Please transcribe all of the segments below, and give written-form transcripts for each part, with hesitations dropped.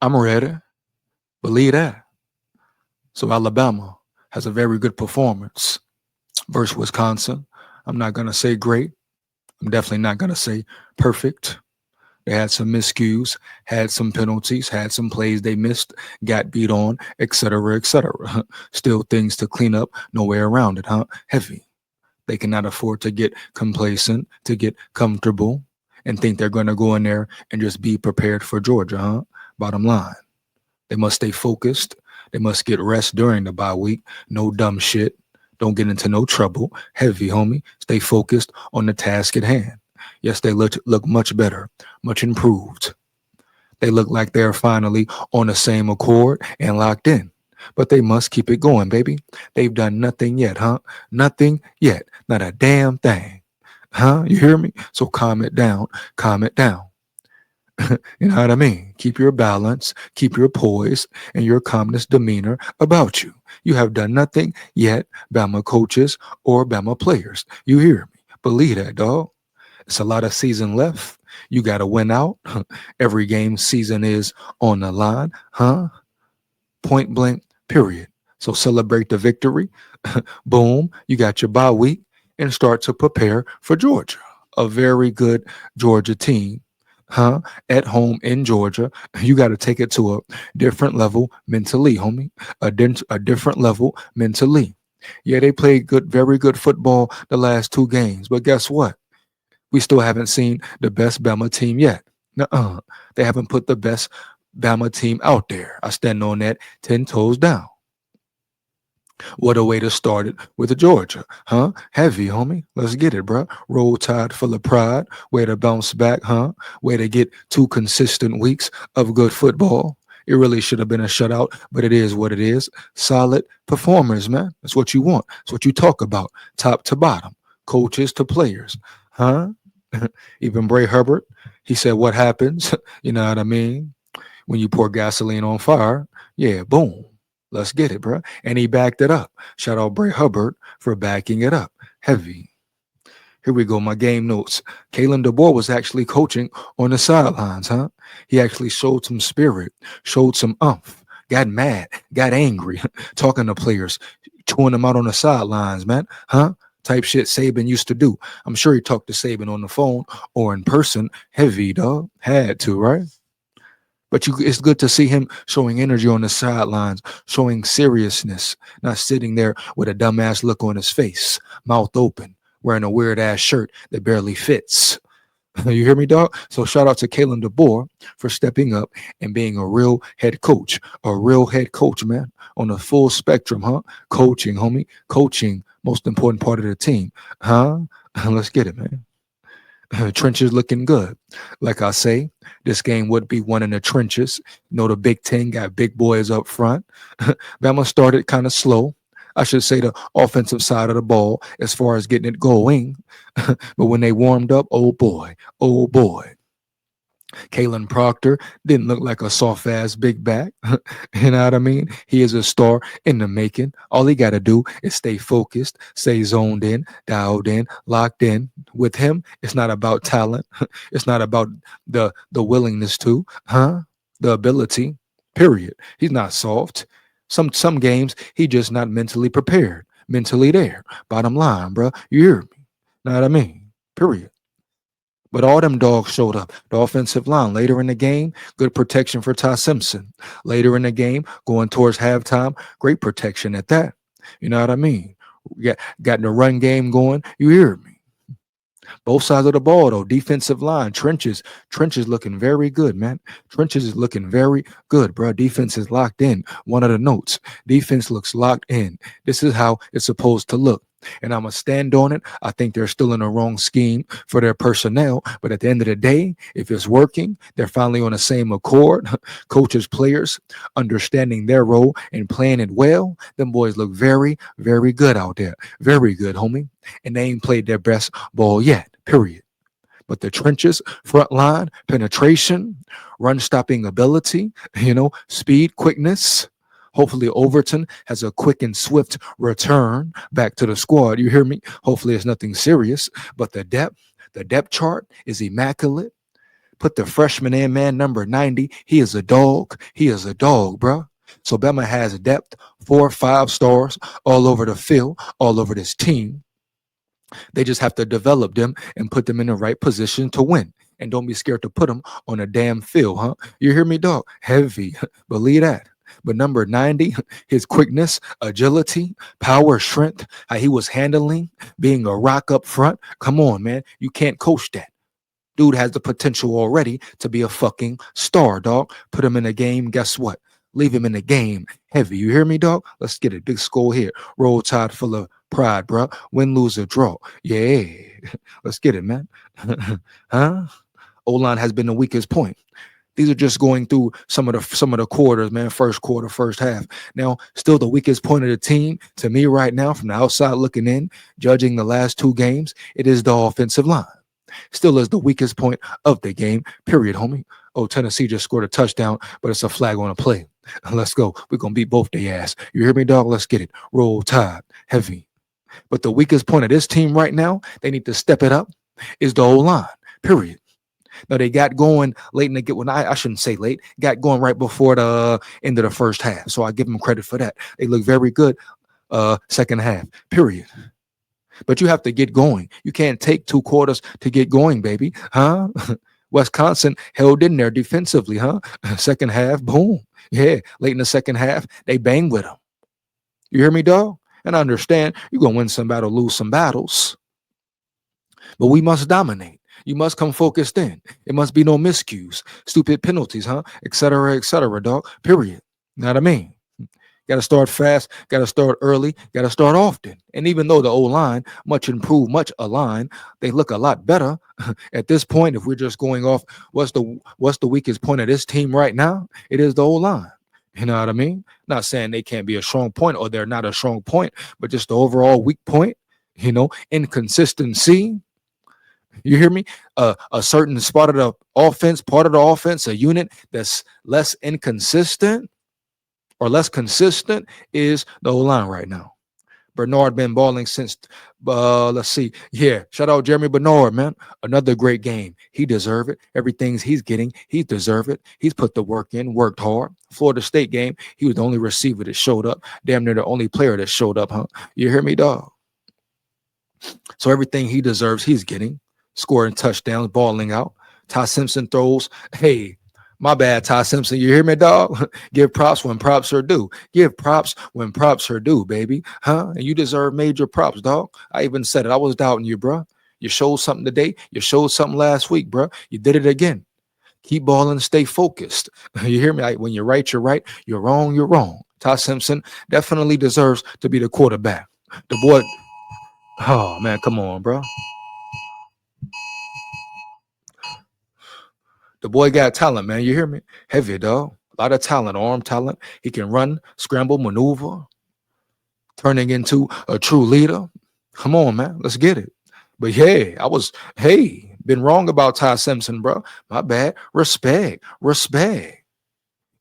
I'm ready. Believe that. So Alabama has a very good performance versus Wisconsin. I'm not going to say great. I'm definitely not going to say perfect. They had some miscues, had some penalties, had some plays they missed, got beat on, etc., etc. Still things to clean up, no way around it, huh? Heavy. They cannot afford to get complacent, to get comfortable, and think they're going to go in there and just be prepared for Georgia, huh? Bottom line. They must stay focused. They must get rest during the bye week. No dumb shit. Don't get into no trouble. Heavy, homie. Stay focused on the task at hand. Yes, they look much better, much improved. They look like they're finally on the same accord and locked in. But they must keep it going, baby. They've done nothing yet, huh? Nothing yet. Not a damn thing. Huh? You hear me? So calm it down. Calm it down. You know what I mean? Keep your balance, keep your poise, and your calmness demeanor about you. You have done nothing yet, Bama coaches or Bama players. You hear me? Believe that, dog. It's a lot of season left. You got to win out. Every game season is on the line, huh? Point blank, period. So celebrate the victory. Boom, you got your bye week and start to prepare for Georgia. A very good Georgia team, huh? At home in Georgia. You got to take it to a different level mentally, homie. A different level mentally. Yeah, they played good, very good football the last two games, but guess what? We still haven't seen the best Bama team yet. Nuh-uh. They haven't put the best Bama team out there. I stand on that 10 toes down. What a way to start it with Georgia, huh? Heavy, homie. Let's get it, bro. Roll tide full of pride. Way to bounce back, huh? Way to get 2 consistent weeks of good football. It really should have been a shutout, but it is what it is. Solid performers, man. That's what you want. That's what you talk about, top to bottom, coaches to players, huh? Even Bray Hubbard, he said, what happens? You know what I mean? When you pour gasoline on fire, yeah, boom. Let's get it, bro. And he backed it up. Shout out Bray Hubbard for backing it up. Heavy. Here we go, my game notes. Kalen DeBoer was actually coaching on the sidelines, huh? He actually showed some spirit, showed some umph, got mad, got angry, talking to players, chewing them out on the sidelines, man, huh? Type shit Saban used to do. I'm sure he talked to Saban on the phone or in person. Heavy, dog. Had to, right? But it's good to see him showing energy on the sidelines, showing seriousness, not sitting there with a dumbass look on his face, mouth open, wearing a weird ass shirt that barely fits. You hear me, dog? So shout out to Kalen DeBoer for stepping up and being a real head coach, man, on the full spectrum, huh? Coaching, homie, coaching, most important part of the team, huh? Let's get it, man. Trenches looking good. Like I say, this game would be won in the trenches. You know, the Big Ten got big boys up front. Bama started kind of slow. I should say the offensive side of the ball as far as getting it going. But when they warmed up, oh boy, oh boy. Kalen Proctor didn't look like a soft ass big back. You know what I mean? He is a star in the making. All he got to do is stay focused, stay zoned in, dialed in, locked in. With him, it's not about talent. It's not about the willingness to, huh? The ability. Period. He's not soft. Some games he just not mentally prepared, mentally there. Bottom line, bro. You hear me? Know what I mean? Period. But all them dogs showed up. The offensive line later in the game, good protection for Ty Simpson. Later in the game, going towards halftime, great protection at that. You know what I mean? Got the run game going. You hear me? Both sides of the ball, though. Defensive line, trenches looking very good, man. Trenches is looking very good, bro. Defense is locked in. One of the notes. Defense looks locked in. This is how it's supposed to look. And I'm going to stand on it. I think they're still in the wrong scheme for their personnel. But at the end of the day, if it's working, they're finally on the same accord. Coaches, players, understanding their role and playing it well. Them boys look very, very good out there. Very good, homie. And they ain't played their best ball yet, period. But the trenches, front line, penetration, run stopping ability, speed, quickness. Hopefully Overton has a quick and swift return back to the squad. You hear me? Hopefully it's nothing serious, but the depth chart is immaculate. Put the freshman in, man, number 90. He is a dog. He is a dog, bro. So Bama has depth, 4 or 5 stars all over the field, all over this team. They just have to develop them and put them in the right position to win. And don't be scared to put them on a damn field, huh? You hear me, dog? Heavy. Believe that. But number 90, his quickness, agility, power, strength, how he was handling, being a rock up front. Come on, man. You can't coach that. Dude has the potential already to be a fucking star, dog. Put him in a game. Guess what? Leave him in the game heavy. You hear me, dog? Let's get it. Big score here. Roll Tide full of pride, bro. Win, lose, or draw. Yeah. Let's get it, man. Huh? O-line has been the weakest point. These are just going through some of the quarters, man. First quarter, first half. Now, still the weakest point of the team to me right now, from the outside looking in, judging the last 2 games, it is the offensive line. Still is the weakest point of the game, period, homie. Oh, Tennessee just scored a touchdown, but it's a flag on a play. Let's go. We're going to beat both their ass. You hear me, dog? Let's get it. Roll Tide. Heavy. But the weakest point of this team right now, they need to step it up, is the O-line, period. Now, they got going late in the game. Well, I shouldn't say late. Got going right before the end of the first half. So I give them credit for that. They look very good second half, period. But you have to get going. You can't take 2 quarters to get going, baby. Huh? Wisconsin held in there defensively, huh? Second half, boom. Yeah, late in the second half, they bang with them. You hear me, dog? And I understand you're going to win some battle, lose some battles. But we must dominate. You must come focused in. It must be no miscues, stupid penalties, huh? Et cetera, dog. Period. You know what I mean? Got to start fast, got to start early, got to start often. And even though the O-line, much improved, much aligned, they look a lot better at this point. If we're just going off what's the weakest point of this team right now, it is the O-line. You know what I mean? Not saying they can't be a strong point or they're not a strong point, but just the overall weak point, inconsistency. You hear me? A certain part of the offense, a unit that's less inconsistent or less consistent is the O-line right now. Bernard been balling since, let's see. Yeah, shout out Jeremy Bernard, man. Another great game. He deserve it. Everything he's getting, he deserve it. He's put the work in, worked hard. Florida State game, he was the only receiver that showed up. Damn near the only player that showed up, huh? You hear me, dog? So everything he deserves, he's getting. Scoring touchdowns, balling out. Ty Simpson throws. Hey, my bad, Ty Simpson. You hear me, dog? Give props when props are due. Give props when props are due, baby. Huh? And you deserve major props, dog. I even said it. I was doubting you, bro. You showed something today. You showed something last week, bro. You did it again. Keep balling, stay focused. You hear me? When you're right, you're right. You're wrong, you're wrong. Ty Simpson definitely deserves to be the quarterback. The boy, oh, man, come on, bro. The boy got talent, man. You hear me? Heavy, dog. A lot of talent, arm talent. He can run, scramble, maneuver, turning into a true leader. Come on, man. Let's get it. But yeah, been wrong about Ty Simpson, bro. My bad. Respect.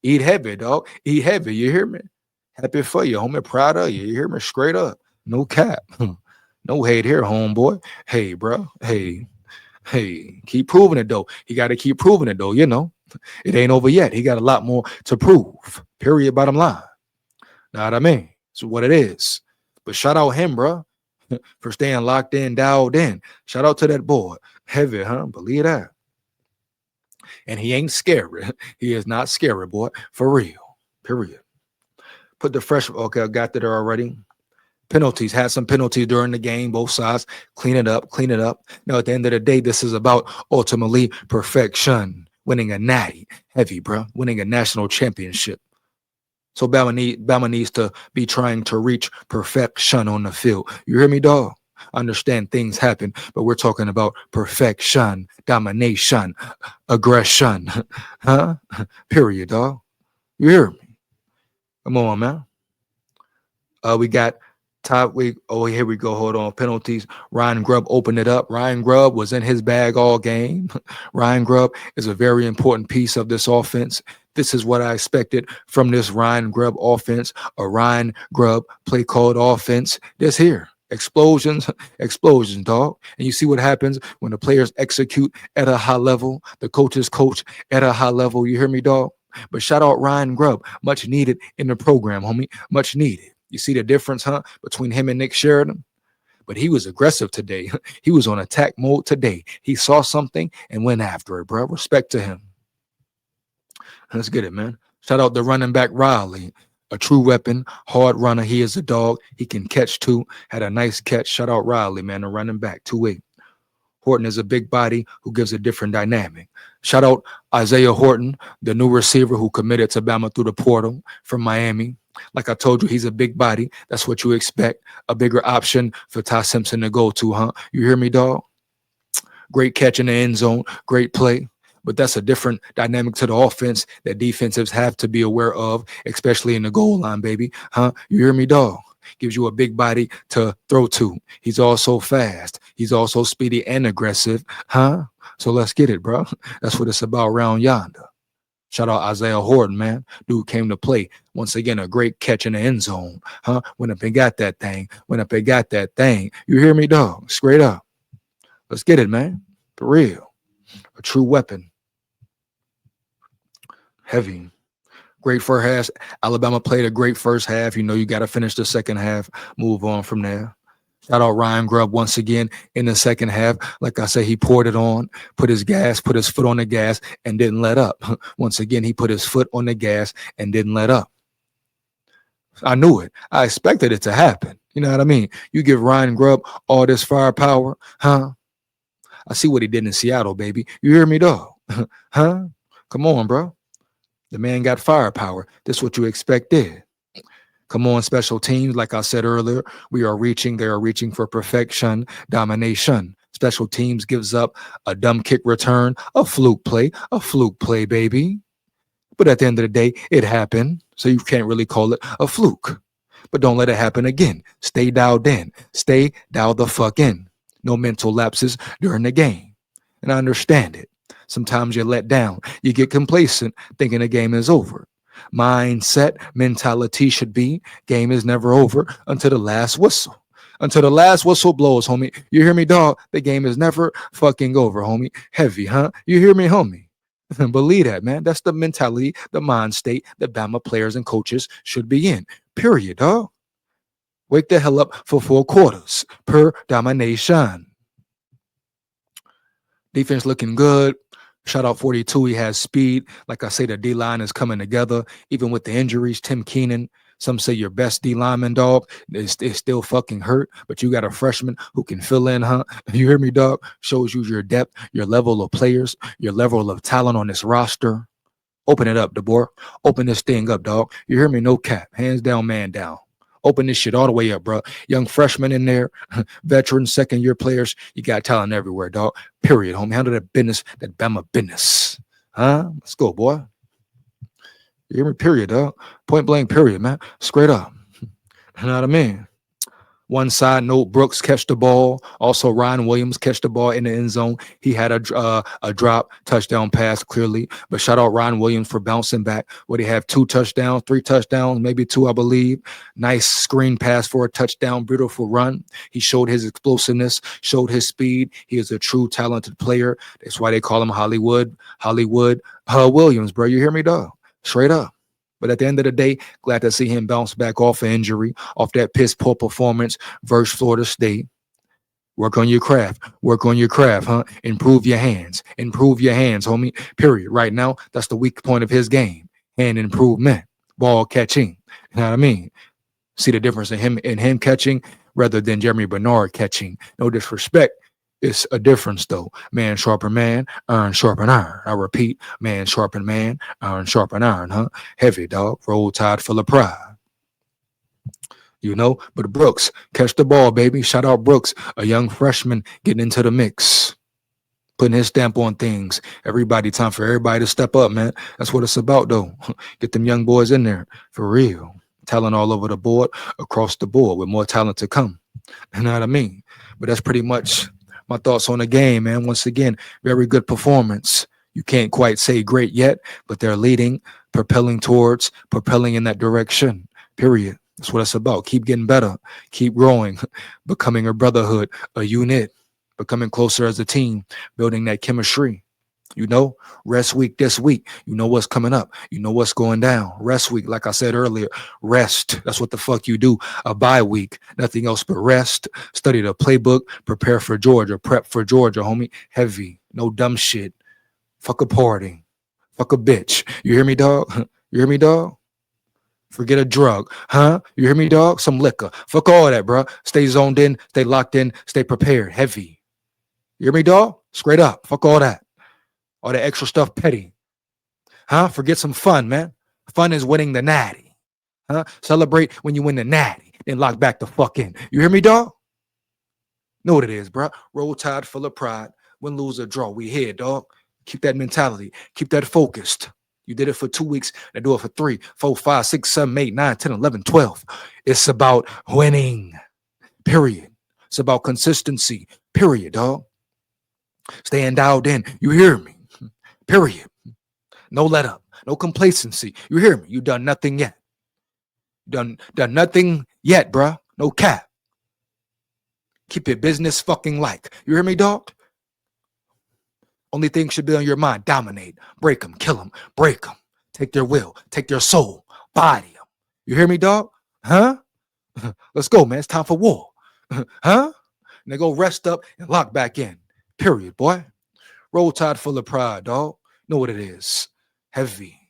Eat heavy, dog. Eat heavy. You hear me? Happy for you, homie. Proud of you. You hear me? Straight up. No cap. No hate here, homeboy. Hey, bro. Hey, keep proving it, though. He got to keep proving it, though. It ain't over yet. He got a lot more to prove. Period. Bottom line. Know what I mean? It's what it is. But shout out him, bro, for staying locked in, dialed in. Shout out to that boy. Heavy, huh? Believe that. And he ain't scary. He is not scary, boy. For real. Period. Put the fresh. Okay, I got that already. Penalties, had some penalties during the game, both sides. Clean it up. Now, at the end of the day, this is about ultimately perfection, winning a natty, heavy, bro, winning a national championship. So Bama needs to be trying to reach perfection on the field. You hear me, dog? I understand things happen, but we're talking about perfection, domination, aggression, huh? Period, dog. You hear me? Come on, man. We got top week. Oh, here we go. Hold on. Penalties. Ryan Grubb opened it up. Ryan Grubb was in his bag all game. Ryan Grubb is a very important piece of this offense. This is what I expected from this Ryan Grubb offense. A Ryan Grubb play called offense. This here. Explosions, explosions, dog. And you see what happens when the players execute at a high level, the coaches coach at a high level. You hear me, dog? But shout out Ryan Grubb, much needed in the program, homie, much needed. You see the difference, huh, between him and Nick Sheridan? But he was aggressive today. He was on attack mode today. He saw something and went after it, bro. Respect to him. Let's get it, man. Shout out the running back Riley, a true weapon, hard runner. He is a dog. He can catch too. Had a nice catch. Shout out Riley, man, the running back, 2-8. Horton is a big body who gives a different dynamic. Shout out Isaiah Horton, the new receiver who committed to Bama through the portal from Miami. Like I told you, he's a big body. That's what you expect. A bigger option for Ty Simpson to go to, huh? You hear me, dog? Great catch in the end zone. Great play. But that's a different dynamic to the offense that defensives have to be aware of, especially in the goal line, baby. Huh? You hear me, dog? Gives you a big body to throw to. He's also fast. He's also speedy and aggressive. Huh? So let's get it, bro. That's what it's about around yonder. Shout out Isaiah Horton, man. Dude came to play. Once again, a great catch in the end zone. Huh? Went up and got that thing. Went up and got that thing. You hear me, dog? Straight up. Let's get it, man. For real. A true weapon. Heavy. Great first half. Alabama played a great first half. You know, you got to finish the second half. Move on from there. Shout out Ryan Grubb once again in the second half. Like I said, he poured it on, put his foot on the gas, and didn't let up. Once again, he put his foot on the gas and didn't let up. I knew it. I expected it to happen. You know what I mean? You give Ryan Grubb all this firepower, huh? I see what he did in Seattle, baby. You hear me, dog? Huh? Come on, bro. The man got firepower. This is what you expected. Come on, special teams. Like I said earlier, they are reaching for perfection, domination. Special teams gives up a dumb kick return, a fluke play, baby. But at the end of the day, it happened. So you can't really call it a fluke. But don't let it happen again. Stay dialed in. Stay dialed the fuck in. No mental lapses during the game. And I understand it. Sometimes you're let down. You get complacent thinking the game is over. Mindset, mentality should be game is never over until the last whistle. Until the last whistle blows, homie. You hear me, dog? The game is never fucking over, homie. Heavy, huh? You hear me, homie? Believe that, man. That's the mentality, the mind state that Bama players and coaches should be in. Period, dog. Wake the hell up for 4 quarters. Per domination. Defense looking good. Shout out 42. He has speed. Like I say, the D-line is coming together. Even with the injuries, Tim Keenan, some say your best D-lineman, dog, is still fucking hurt. But you got a freshman who can fill in, huh? You hear me, dog? Shows you your depth, your level of players, your level of talent on this roster. Open it up, DeBoer. Open this thing up, dog. You hear me? No cap. Hands down, man down. Open this shit all the way up, bro. Young freshmen in there, veterans, second-year players. You got talent everywhere, dog. Period, homie. Handle that business, that Bama business. Huh? Let's go, boy. You hear me? Period, dog. Point blank, period, man. Straight up. You know what I mean? One side note, Brooks catch the ball. Also, Ryan Williams catch the ball in the end zone. He had a drop touchdown pass, clearly. But shout out Ryan Williams for bouncing back. Would he have 2 touchdowns, 3 touchdowns, maybe 2, I believe. Nice screen pass for a touchdown, beautiful run. He showed his explosiveness, showed his speed. He is a true talented player. That's why they call him Hollywood Williams, bro. You hear me, dog? Straight up. But at the end of the day, glad to see him bounce back off an injury, off that piss poor performance versus Florida State. Work on your craft, huh? Improve your hands, homie. Period. Right now, that's the weak point of his game. Hand improvement, ball catching. You know what I mean? See the difference in him catching rather than Jeremy Bernard catching. No disrespect. It's a difference, though. Man sharpen man, iron sharpen iron. I repeat, man sharpen man, iron sharpen iron, huh? Heavy, dog. Roll tide full of pride. You know, but Brooks, catch the ball, baby. Shout out Brooks, a young freshman getting into the mix, putting his stamp on things. Time for everybody to step up, man. That's what it's about, though. Get them young boys in there, for real. Talent all over the board, across the board, with more talent to come. You know what I mean? But that's pretty much my thoughts on the game, man. Once again, very good performance. You can't quite say great yet, but they're leading, propelling in that direction. Period. That's what it's about. Keep getting better. Keep growing. Becoming a brotherhood, a unit. Becoming closer as a team. Building that chemistry. You know, rest week this week. You know what's coming up. You know what's going down. Rest week, like I said earlier, rest. That's what the fuck you do. A bye week. Nothing else but rest. Study the playbook. Prepare for Georgia. Prep for Georgia, homie. Heavy. No dumb shit. Fuck a party. Fuck a bitch. You hear me, dog? You hear me, dog? Forget a drug. Huh? You hear me, dog? Some liquor. Fuck all that, bro. Stay zoned in. Stay locked in. Stay prepared. Heavy. You hear me, dog? Straight up. Fuck all that. All that extra stuff petty. Huh? Forget some fun, man. Fun is winning the natty. Huh? Celebrate when you win the natty. Then lock back the fuck in. You hear me, dog? Know what it is, bro. Roll tide full of pride. Win, lose, or draw. We here, dog. Keep that mentality. Keep that focused. You did it for 2 weeks. Now do it for 3, 4, 5, 6, 7, 8, 9, 10, 11, 12. It's about winning. Period. It's about consistency. Period, dog. Staying dialed in. You hear me? Period. No let up. No complacency. You hear me? You done nothing yet. Done nothing yet, bruh. No cap. Keep your business fucking like. You hear me, dog? Only thing should be on your mind. Dominate. Break them. Kill them. Break them. Take their will. Take their soul. Body them. You hear me, dog? Huh? Let's go, man. It's time for war. Huh? Now go rest up and lock back in. Period, boy. Roll tide full of pride, dog. Know what it is. Heavy.